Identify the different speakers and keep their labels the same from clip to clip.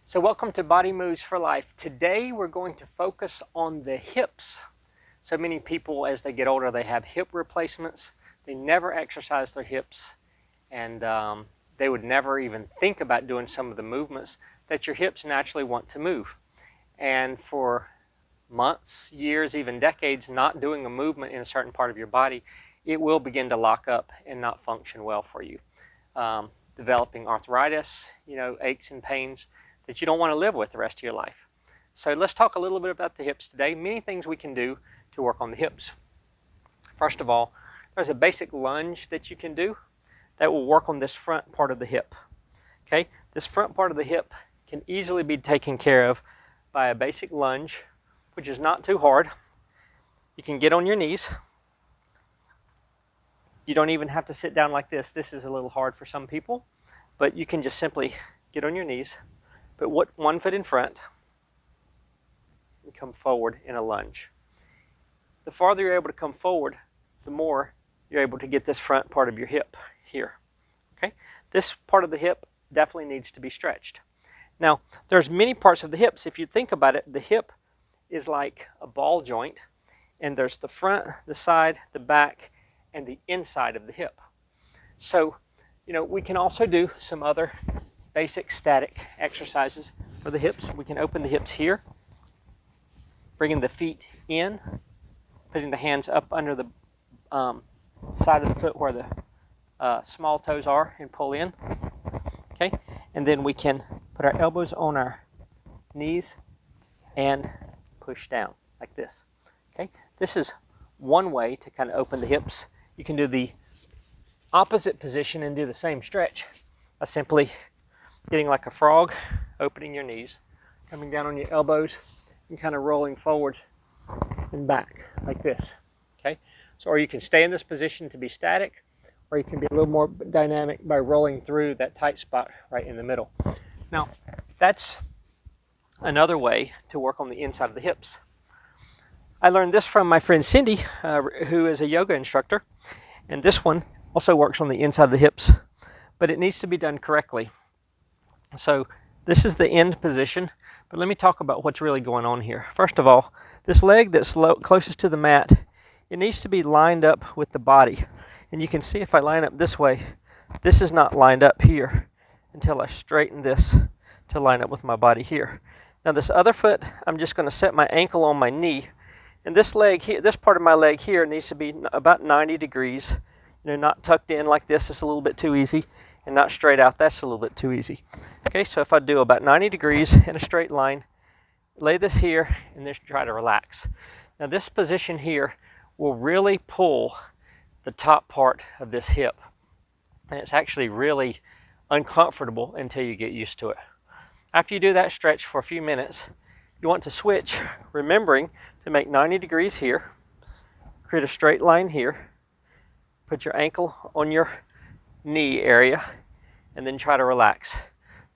Speaker 1: So welcome to Body Moves for Life. Today we're going to focus on the hips. So many people as they get older they have hip replacements. They never exercise their hips and they would never even think about doing some of the movements that your hips naturally want to move. And for months, years, even decades not doing a movement in a certain part of your body, it will begin to lock up and not function well for you. Developing arthritis, aches and pains that you don't want to live with the rest of your life. So let's talk a little bit about the hips today. Many things we can do to work on the hips. First of all, there's a basic lunge that you can do that will work on this front part of the hip. Okay, this front part of the hip can easily be taken care of by a basic lunge, which is not too hard. You can get on your knees. You don't even have to sit down like this. This is a little hard for some people, but you can just simply get on your knees. Put one foot in front and come forward in a lunge. The farther you're able to come forward, the more you're able to get this front part of your hip here. Okay? This part of the hip definitely needs to be stretched. Now, there's many parts of the hips. If you think about it, the hip is like a ball joint, and there's the front, the side, the back, and the inside of the hip. So, we can also do some other basic static exercises for the hips. We can open the hips here, bringing the feet in, putting the hands up under the side of the foot where the small toes are and pull in. Okay, and then we can put our elbows on our knees and push down like this. Okay, this is one way to kind of open the hips. You can do the opposite position and do the same stretch by simply getting like a frog, opening your knees, coming down on your elbows, and kind of rolling forward and back like this. Okay, so or you can stay in this position to be static, or you can be a little more dynamic by rolling through that tight spot right in the middle. Now, that's another way to work on the inside of the hips. I learned this from my friend Cindy, who is a yoga instructor, and this one also works on the inside of the hips, but it needs to be done correctly. So this is the end position, but let me talk about what's really going on here. First of all, this leg that's closest to the mat, it needs to be lined up with the body. And you can see if I line up this way, this is not lined up here until I straighten this to line up with my body here. Now this other foot, I'm just going to set my ankle on my knee. And this leg here, this part of my leg here needs to be about 90 degrees. Not tucked in like this, it's a little bit too easy. And not straight out, that's a little bit too easy. Okay, so if I do about 90 degrees in a straight line, lay this here, and then try to relax. Now this position here will really pull the top part of this hip. And it's actually really uncomfortable until you get used to it. After you do that stretch for a few minutes, you want to switch, remembering to make 90 degrees here, create a straight line here, put your ankle on your knee area, and then try to relax.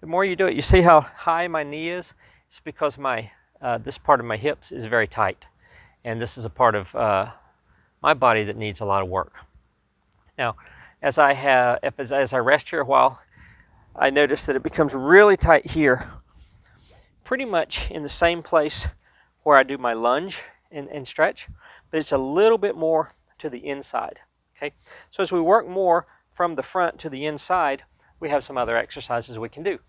Speaker 1: The more you do it, you see how high my knee is? It's because this part of my hips is very tight, and this is a part of my body that needs a lot of work. Now, as I rest here a while, I notice that it becomes really tight here, pretty much in the same place where I do my lunge and stretch, but it's a little bit more to the inside. Okay, so as we work more from the front to the inside, we have some other exercises we can do.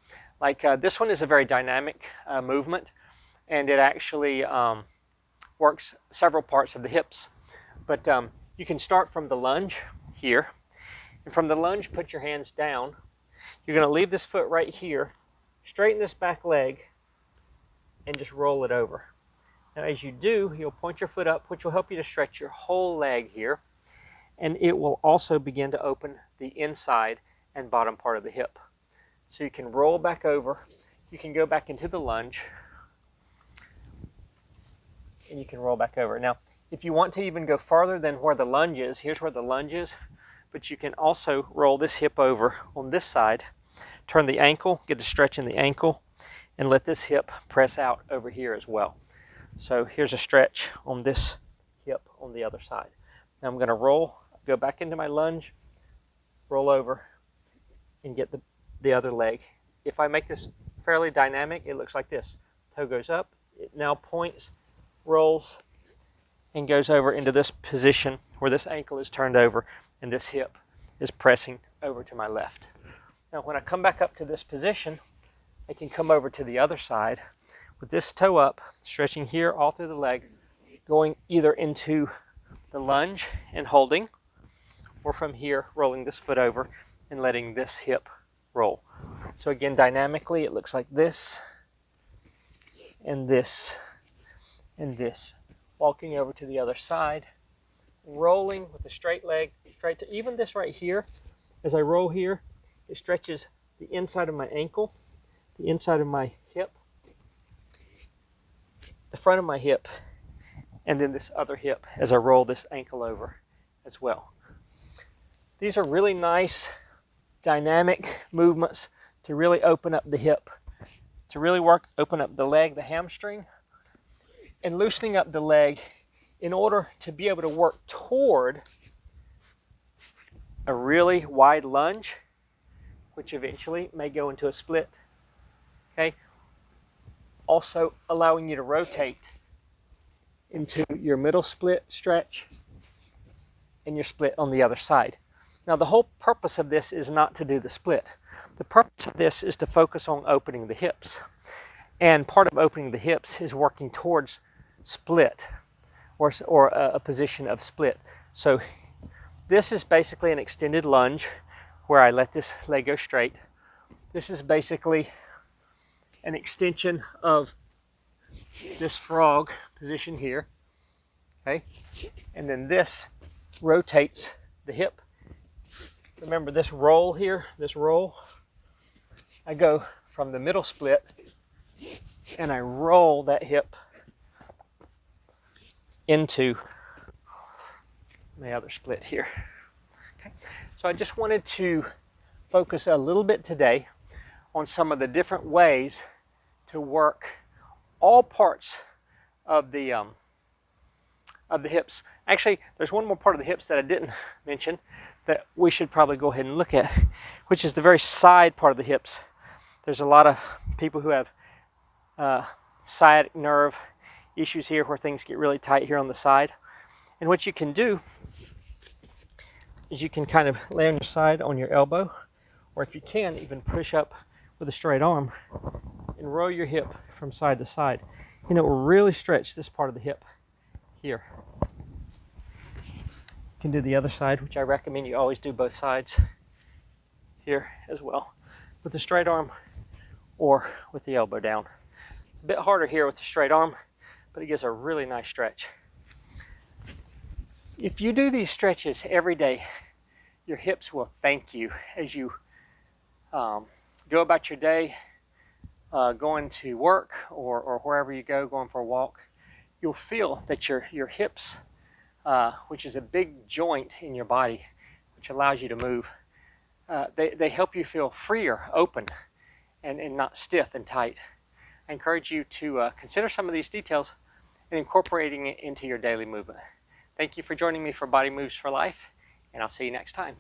Speaker 1: Like this one is a very dynamic movement, and it actually works several parts of the hips. But you can start from the lunge here, and from the lunge, put your hands down. You're going to leave this foot right here, straighten this back leg, and just roll it over. Now as you do, you'll point your foot up, which will help you to stretch your whole leg here, and it will also begin to open the inside and bottom part of the hip. So you can roll back over, you can go back into the lunge, and you can roll back over. Now, if you want to even go farther than where the lunge is, here's where the lunge is, but you can also roll this hip over on this side, turn the ankle, get a stretch in the ankle, and let this hip press out over here as well. So here's a stretch on this hip on the other side. Now I'm going to go back into my lunge, roll over, and get the other leg. If I make this fairly dynamic. It looks like this. Toe goes up, it now points, rolls, and goes over into this position where this ankle is turned over and this hip is pressing over to my left. Now when I come back up to this position, I can come over to the other side with this toe up, stretching here all through the leg, going either into the lunge and holding, or from here rolling this foot over and letting this hip roll. So again, dynamically it looks like this and this and this. Walking over to the other side, rolling with the straight leg, straight to even this right here. As I roll here, it stretches the inside of my ankle, the inside of my hip, the front of my hip, and then this other hip as I roll this ankle over as well. These are really nice dynamic movements to really open up the hip, to really open up the leg, the hamstring, and loosening up the leg in order to be able to work toward a really wide lunge, which eventually may go into a split. Okay. Also allowing you to rotate into your middle split stretch and your split on the other side. Now the whole purpose of this is not to do the split. The purpose of this is to focus on opening the hips. And part of opening the hips is working towards split or a position of split. So this is basically an extended lunge where I let this leg go straight. This is basically an extension of this frog position here. Okay, and then this rotates the hip. Remember this roll here, this roll, I go from the middle split and I roll that hip into my other split here. Okay, so I just wanted to focus a little bit today on some of the different ways to work all parts of the hips. Actually, there's one more part of the hips that I didn't mention that we should probably go ahead and look at, which is the very side part of the hips. There's a lot of people who have sciatic nerve issues here where things get really tight here on the side. And what you can do is you can kind of lay on your side on your elbow, or if you can, even push up with a straight arm and roll your hip from side to side. And it will really stretch this part of the hip here. You can do the other side, which I recommend you always do both sides here as well, with the straight arm or with the elbow down. It's a bit harder here with the straight arm, but it gives a really nice stretch. If you do these stretches every day, your hips will thank you as you go about your day, going to work or wherever you go, going for a walk. You'll feel that your hips, which is a big joint in your body, which allows you to move, they help you feel freer, open, and not stiff and tight. I encourage you to consider some of these details and incorporating it into your daily movement. Thank you for joining me for Body Moves for Life, and I'll see you next time.